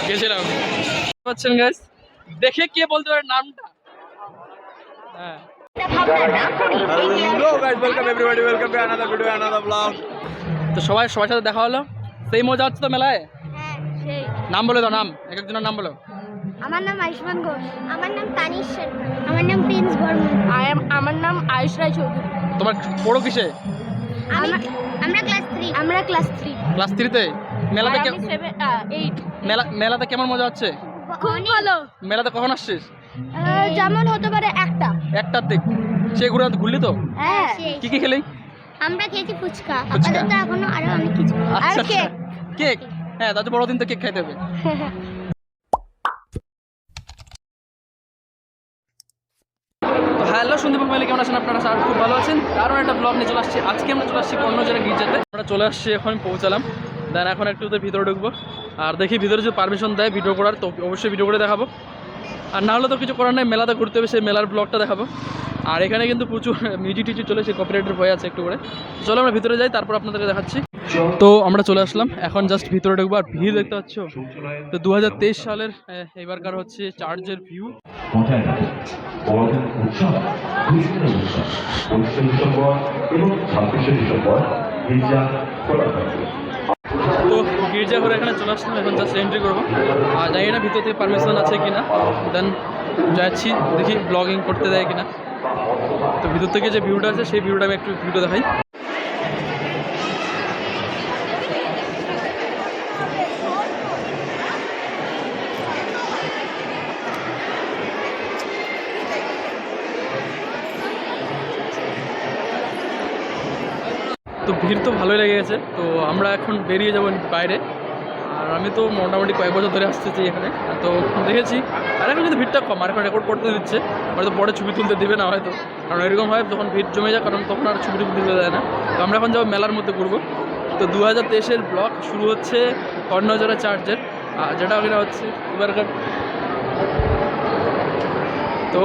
গেছিলাম পাচ্ছেন গাইস, দেখে কে বলতে পারে নামটা। হ্যাঁ, hello guys, welcome everybody, welcome to another video, another blog. তো সবার সাথে দেখা হলো, সেই মজা হচ্ছে তো মেলায়। হ্যাঁ সেই। নাম বলে দাও, নাম এক একজনের নাম বলো। আমার নাম আয়ুষ্মান ঘোষ। আমার নাম তানিশ সরকার। আমার নাম প্রিন্স বর্মন। আমার নাম আয়ুষ রায় চৌধুরী। তোমার পড়ো কিসে? আমরা ক্লাস 3। আমরা ক্লাস 3। ক্লাস 3 তে? মেলাতে 8। মেলাতে কেমন মজা হচ্ছে? খুব ভালো। মেলাতে কখন আসছিস? যেমন হতে পারে একটার দিক। সে ঘুরলি তো? হ্যাঁ। কি কি খেলি? আমরা খেয়েছি ফুচকা। আপাতত এখনো আরো অনেক কিছু। আর কেক। কেক? হ্যাঁ, তাহলে বড়দিন তো কেক খাইতে হবে। হ্যালো সুন্দর ফ্যামিলি, কেমন আছেন আপনারা? স্যার খুব ভালো আছেন। কারণ একটা ব্লগ নিয়ে চলে আসছি। আজকে আমরা চলে আসছি কর্ণজোড়া গির্জাতে। আমরা চলে আসছি, এখন পৌঁছালাম। দেন এখন একটু ভিতরে ঢুকবো, আর দেখি ভিতরে যদি পারমিশন দেয় ভিডিও করার, তো অবশ্যই ভিডিও করে দেখাবো। আর না হলে তো কিছু করার নেই, মেলাতে ঘুরতে হবে, সেই মেলার ব্লগটা দেখাবো। আর এখানে কিন্তু প্রচুর মিউজিক টিউজিক চলেছে, কপিরাইটের ভয় আছে একটু করে। চলো আমরা ভিতরে যাই, তারপর আপনাদেরকে দেখাচ্ছি। তো আমরা চলে আসলাম, এখন জাস্ট ভিতরে ঢুকবো। আর ভিড় দেখতে পাচ্ছ তো 2023 সালের এবারকার হচ্ছে চার্চের ভিউ। তো গির্জা ঘরে এখানে চলে আসলাম, এখন জাস্ট এন্ট্রি করবো। আর জানি না ভিতর থেকে পারমিশন আছে কিনা, দেন যাচ্ছি, দেখি ব্লগিং করতে দেয় কিনা। তো ভিতর থেকে যে ভিউটা আছে সেই ভিউটা আমি একটু ভিডিও দেখাই। তো ভিড় তো ভালোই লেগে গেছে। তো আমরা এখন বেরিয়ে যাব বাইরে। আর আমি তো মোটামুটি কয়েক বছর ধরে আসতেছি এখানে, তো দেখেছি। আর এখন কিন্তু ভিড়টা কম, আর এখন রেকর্ড করতে দিচ্ছে, হয়তো পরে ছবি তুলতে দেবে না হয়তো। কারণ এরকম হয় যখন ভিড় জমে যায়, কারণ তখন আর ছবি তুলতে দেয় না। তো আমরা এখন যাবো মেলার মধ্যে ঘুরবো। তো 2023-এর ব্লগ শুরু হচ্ছে কর্ণজোড়া চার্চের, যেটা ওখানে হচ্ছে এবারকার। তো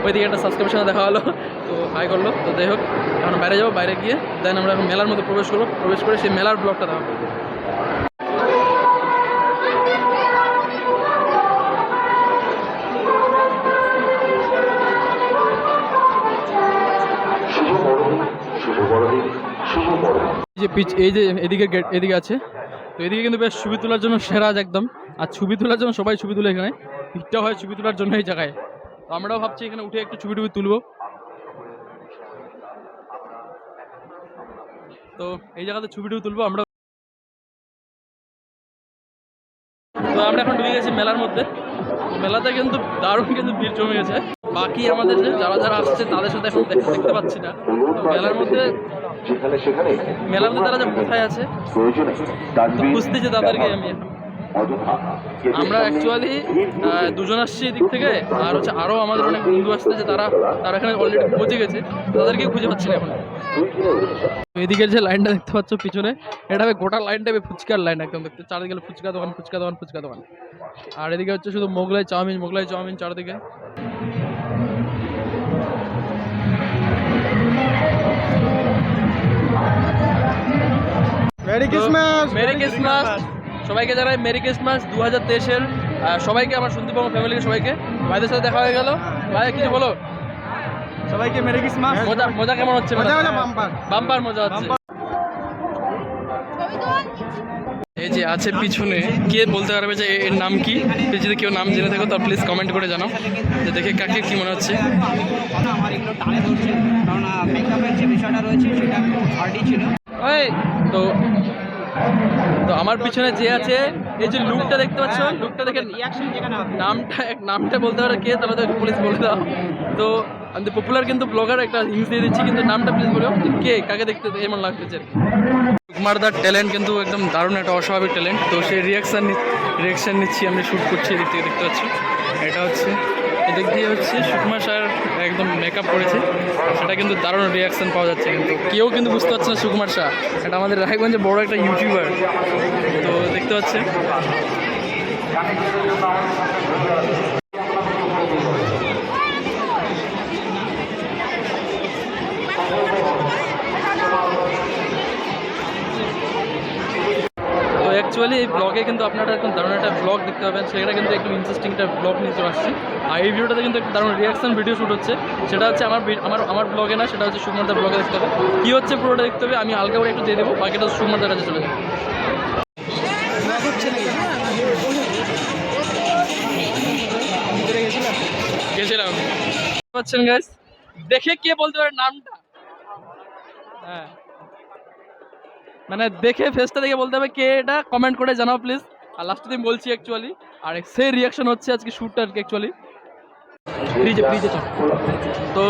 ওইদিকে একটা সাবস্ক্রিপশনে দেখা হলো, তো হাই করলো। তো যাই হোক, এখন বাইরে যাবো, বাইরে গিয়ে দেন আমরা এখন মেলার মধ্যে প্রবেশ করবো। প্রবেশ করে সেই মেলার ব্লগটা দেখাবো। এই যে এদিকে গেট এদিকে আছে, তো এদিকে কিন্তু বেশ ছবি তোলার জন্য সেরা একদম। আর ছবি তোলার জন্য সবাই ছবি তুলে, এখানে ভিড়টা হয় ছবি তোলার জন্য এই জায়গায়। তো আমরাও ভাবছি এখানে উঠে একটু ছবি তুলবো। তো এই জায়গাতে ছবি তুলবো আমরা। তো আমরা এখন ঢুকে গেছি মেলার মধ্যে। মেলাতে কিন্তু দারুণ কিন্তু ভিড় জমে গেছে। বাকি আমাদের যারা আসছে তাদের সাথে এখন দেখতে পাচ্ছি না। তো মেলার মধ্যে তারা যে কোথায় আছে খুঁজতেছে তাদেরকে আমি এখন। আমরা অ্যাকচুয়ালি দুজন আসছি এদিক থেকে, আর হচ্ছে আরও আমাদের অনেক বন্ধু আসতেছে, তারা এখানে অলরেডি পৌঁছে গেছে, তাদেরকে খুঁজে পাচ্ছি না এখন। এদিকের যে লাইনটা দেখতে পাচ্ছ পিছনে, এটা গোটা লাইনটা ফুচকার লাইন একদম। দেখতে চারিদিকে ফুচকা দোকান। আর এদিকে হচ্ছে শুধু মোগলাই চাউমিন চারিদিকে। মেরি ক্রিসমাস সবাইকে জানাই, মেরি ক্রিসমাস 2023-এর সবাইকে, আমার সুন্দরবন ফ্যামিলিকে সবাইকে। ভাইদের সাথে দেখা হয়ে গেল। ভাই কিছু বলো সবাইকে? Merry Christmas. মজা কেমন হচ্ছে? বাম্পার মজা হচ্ছে। এই যে আছে পিছনে, কে বলতে পারবে যে এর নাম কি? যদি কেউ নাম জেনে থাকো তো প্লিজ কমেন্ট করে জানাও, যে দেখে কাকে কি মনে হচ্ছে। আমার এগুলো টানে ধরছে, কারণ মেকআপের যে বিষয়টা রয়েছে সেটা হার্ডই ছিল। তো আমার পিছনে যে আছে, এই যে লুকটা দেখতে পাচ্ছ, লুকটা দেখে নামটা বলতে পারো কে, তাহলে তো প্লিজ বলে দাও। তো আমি পপুলার কিন্তু ব্লগার একটা হিংস দিয়ে দিচ্ছি, কিন্তু নামটা প্লিজ বলো কে, কাকে দেখতে এমন লাগতেছে। সুকুমারদার ট্যালেন্ট কিন্তু একদম দারুণ, একটা অস্বাভাবিক ট্যালেন্ট। তো সেই রিয়াকশান নিচ্ছি, আমি শ্যুট করছি এদিক থেকে দেখতে পাচ্ছি। এটা হচ্ছে এদিক দিয়ে হচ্ছে সুকুমার স্যার একদম মেকআপ করেছে, সেটা কিন্তু দারুণ রিয়াকশান পাওয়া যাচ্ছে। কিন্তু কেউ কিন্তু বুঝতে পারছে না সুকুমার শাহ, এটা আমাদের রায়গঞ্জে বড় একটা ইউটিউবার। তো দেখতে পাচ্ছে তো অ্যাকচুয়ালি এই ব্লগে কিন্তু আপনারা এখন দারুণ একটা ব্লগ দেখতে পাবেন, সেটা কিন্তু একটু ইন্টারেস্টিং একটা ব্লগ নিয়ে চলে আসছি। আর এই ভিডিওটাতে কিন্তু একটু দারুণ রিয়াকশন ভিডিও শ্যুট হচ্ছে, সেটা হচ্ছে আমার ব্লগে না, সেটা হচ্ছে সুকুমারদার ব্লগে দেখতে হবে। কী হচ্ছে পুরোটা দেখতে হবে, আমি হালকা করে একটু দিয়ে দেবো, বাকিটা সুকুমারদার কাছে চলে যাবে। গেছিলাম পাচ্ছেন গাইস, দেখে কে বলতে পারে নামটা? হ্যাঁ, মানে দেখে ফেসটা দেখে বলতে হবে কে এটা, কমেন্ট করে জানাও প্লিজ। আর লাস্টে দিন বলছি অ্যাকচুয়ালি, আর সেই রিয়াকশন হচ্ছে আজকে শ্যুটটা আর কি অ্যাকচুয়ালি। ফ্রিজে তো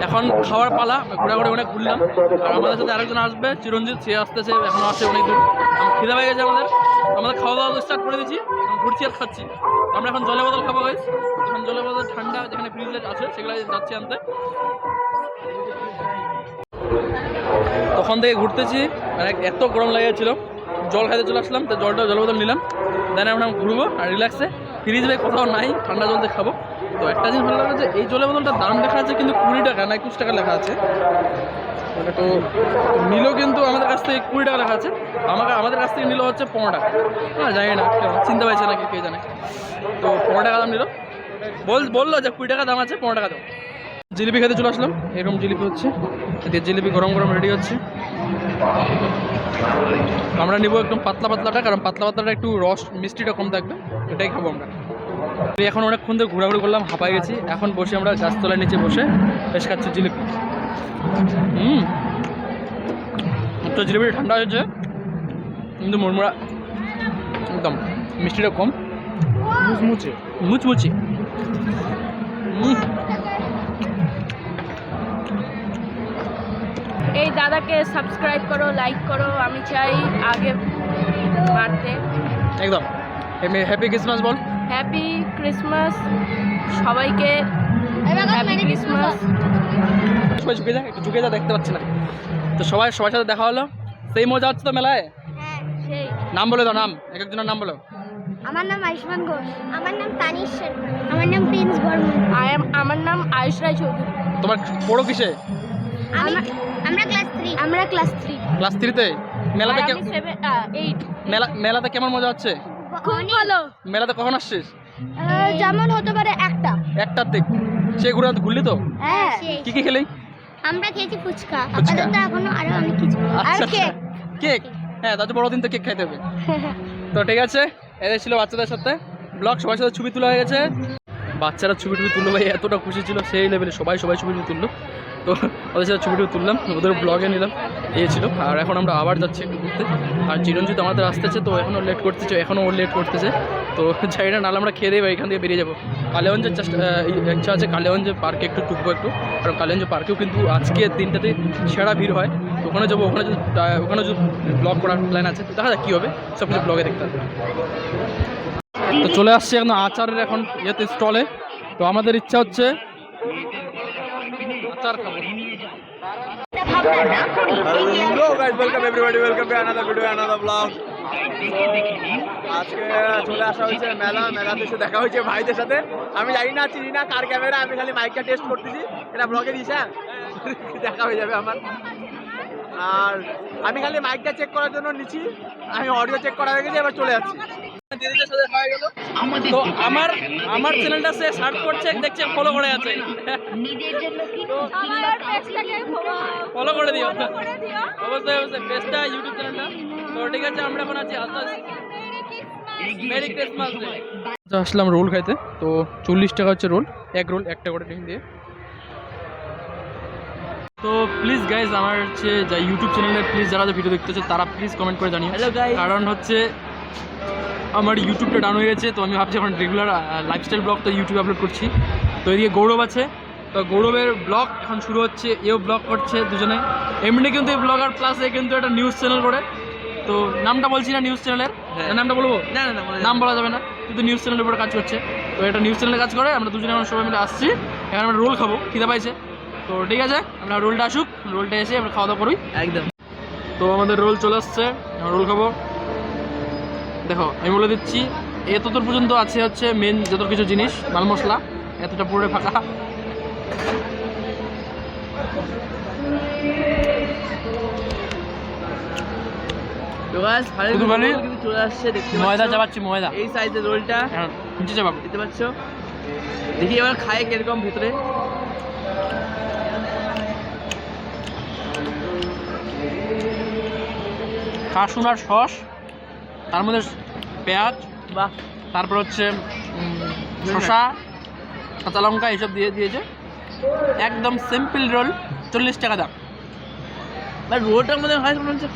এখন খাওয়ার পালা, ঘোরাঘুরি অনেক ঘুরলাম। আর আমাদের সাথে আরেকজন আসবে, চিরঞ্জিত, সে আসতেছে, এখনও আসে অনেক দূর। খিদে পেয়ে গেছে আমাদের খাওয়া দাওয়া স্টার্ট করে দিচ্ছি, ঘুরছি আর খাচ্ছি। আমরা এখন জলের বোতল খাবো গাইস, এখন জলের বোতল ঠান্ডা যেখানে ফ্রিজে আছে সেগুলো যাচ্ছি আনতে। তখন থেকে ঘুরতেছি, মানে এত গরম লেগেছিল, জল খাইতে চলে আসলাম, তো জল বোতল নিলাম। দেন এখন আমি ঘুরবো আর রিল্যাক্সে, ফ্রিজ ভাই কোথাও নাই, ঠান্ডা জল দিয়ে খাবো। তো একটা জিনিস ভালো লাগে যে এই জলের বোতলটার দাম লেখা আছে কিন্তু 20 টাকা না 21 টাকা লেখা আছে। তো নিল কিন্তু আমাদের কাছ থেকে 20 টাকা লেখা আছে, আমাদের কাছ থেকে নিল হচ্ছে 15 টাকা। হ্যাঁ, জানি না চিনতে পারছে নাকি কে জানে। তো 15 টাকা দাম নিল, বললো যে 20 টাকা দাম আছে, 15 টাকা দাও। জিলিপি খেতে চলে আসলাম, এরকম জিলিপি হচ্ছে, এদিকে জিলিপি গরম গরম রেডি হচ্ছে। আমরা নিব একদম পাতলা পাতলাটা, কারণ পাতলা পাতলাটা একটু রস মিষ্টিটা কম থাকবে, এটাই খাবো আমরা। এখন অনেকক্ষণ ধরে ঘোরাঘুরি করলাম, হাঁপাই গেছি। এখন বসে আমরা গাছতলার নিচে বসে বেশ খাচ্ছি জিলিপি। তো জিলিপিটা ঠান্ডা হয়েছে কিন্তু মুড়মুড়া, একদম মিষ্টিটা কম, মুচমুচি। এই দাদাকে সাবস্ক্রাইব করো, লাইক করো, আমি চাই আগে বাড়তে। একদম হ্যাপি ক্রিসমাস বল। হ্যাপি ক্রিসমাস সবাইকে, হ্যাপি ক্রিসমাস। সবাই ঝুঁকে যা, একটু ঝুঁকে যা, দেখতে পাচ্ছি না। তো সবার সাথে দেখা হলো, সেই মজা হচ্ছে তো মেলায়। সেই নাম বলে দাও, নাম একজনের নাম বলো। আমার নাম আয়ুষ্মান ঘোষ। আমার নাম তানিশ সরকার। আমার নাম প্রিন্স বর্মন। আমার নাম আয়ুষ রায় চৌধুরী। তোমার পড়ো কিসে? আমরা ক্লাস 3। আমরা ক্লাস 3। ক্লাস 3-তে? মেলাতে 8। মেলাতে কেমন মজা হচ্ছে? খুব ভালো। মেলাতে কখন আসছিস? যেমন হতে পারে একটার দিক। সে ঘুরলি তো? হ্যাঁ। কি খেলি? আমরা খেয়েছি ফুচকা। আপাতত এখনো আরো অনেক কিছু। আর কেক। হ্যাঁ, তাহলে বড়দিন তো কেক খাইতে হবে। তো ঠিক আছে, এদের ছিল বাচ্চাদের সাথে ব্লগ, সবার সাথে ছবি তোলা হয়ে গেছে। বাচ্চারা ছবি তুললো ভাই, এতটা খুশি ছিল সেই লেভেলে, সবাই ছবি তুললো। তো ওদের সাথে ছবি তুললাম, ওদের ব্লগে নিলাম, এই ছিল। আর এখন আমরা আবার যাচ্ছি একটু ঘুরতে। আর চিরঞ্জিত আমাদের আসতেছে, তো এখনও লেট করতেছে। তো যাই না, নাহলে আমরা খেয়ে দেবো, এখান থেকে বেরিয়ে যাবো। কালিগঞ্জের ইচ্ছা আছে, কালিগঞ্জ পার্কে একটু ঢুকবো একটু, কারণ কালিগঞ্জ পার্কেও কিন্তু আজকের দিনটাতে সেরা ভিড় হয়। তো ওখানে যাবো, ওখানে যদি ব্লগ করার প্ল্যান আছে, তো দেখা যাক কী হবে, সব কিছু ব্লগে দেখতে হবে। তো চলে আসছে এখন আচারের এখন ইয়েতে স্টলে। তো আমাদের ইচ্ছা হচ্ছে আচার খাবো। Hello guys, welcome everybody, welcome to another video, another vlog. আজকে চলে আসা হয়েছে মেলাতে এসে দেখা হয়েছে ভাইদের সাথে। আমি জানি না, চিনি না কার ক্যামেরা, আমি খালি মাইকটা টেস্ট করতেছি। এটা ব্লগে দিস, হ্যাঁ দেখা হয়ে যাবে আমার। আর আমি খালি মাইকটা চেক করার জন্য নিচ্ছি, আমি অডিও চেক করা হয়ে গেছে, এবার চলে যাচ্ছি। দিদিদের সাথে খাওয়া গেল। তো আমার চ্যানেলটা সে সার্চ করছে, দেখছে ফলো করে আছে, ফলো করে দিও অবশ্যই পেজটা, ইউটিউব চ্যানেলটা। তো ঠিক আছে, আমরা এখন আছি মেরি ক্রিসমাস ডে। আসলাম রোল খাইতে। তো 40 টাকা হচ্ছে রোল, এক রোল 1 টাকা করে টিফিন দিয়ে। তো প্লিজ গাইজ, আমার হচ্ছে যা ইউটিউব চ্যানেলে প্লিজ যারা ভিডিও দেখতেছে তারা প্লিজ কমেন্ট করে জানিও। কারণ হচ্ছে আমার ইউটিউবটা ডাউন হয়ে গেছে, তো আমি ভাবছি এখন রেগুলার লাইফস্টাইল ব্লগ তো ইউটিউবে আপলোড করছি। তো এদিকে গৌরব আছে, তো গৌরবের ব্লগ এখন শুরু হচ্ছে, এও ব্লগ করছে দুজনে। এমনি কিন্তু এই ব্লগার প্লাস এ কিন্তু একটা নিউজ চ্যানেল করে। তো নামটা বলছি না নিউজ চ্যানেলের, নামটা বলবো না, নাম বলা যাবে না, কিন্তু নিউজ চ্যানেলের উপরে কাজ করছে। তো এটা নিউজ চ্যানেলে কাজ করে, আমরা দুজনে এখন সবাই মিলে আসছি, এখন আমরা রোল খাবো, খিদে পাইছে। তো ঠিক আছে, আমরা রোলটা আসুক, রোলটা এসে আমরা খাওয়া দাওয়া করি একদম। তো আমাদের রোল চলে আসছে, রোল খাবো। দেখো আমি বলে দিচ্ছি, এতদূর পর্যন্ত আছে হচ্ছে মেন যত কিছু জিনিস মাল মশলা, এতটা পুরো ফাঁকা। তো গাইস শুধু খালি কিন্তু চলে আসছে, দেখতে ময়দা পাচ্ছ। চাবাচ্ছি, ময়দা। এই সাইজের রোলটা হ্যাঁ, নিচে চাবাবো। দেখতে পাচ্ছ। দেখি এবার খায় কিরকম ভেতরে। কাসুন আর সস, তার মধ্যে পেঁয়াজ, বাহ, তারপর হচ্ছে শসা, কাঁচা লঙ্কা এইসব দিয়ে দিয়েছে। একদম সিম্পল রোল, 40 টাকা দাম। রোলটার মধ্যে হয় মনে হচ্ছে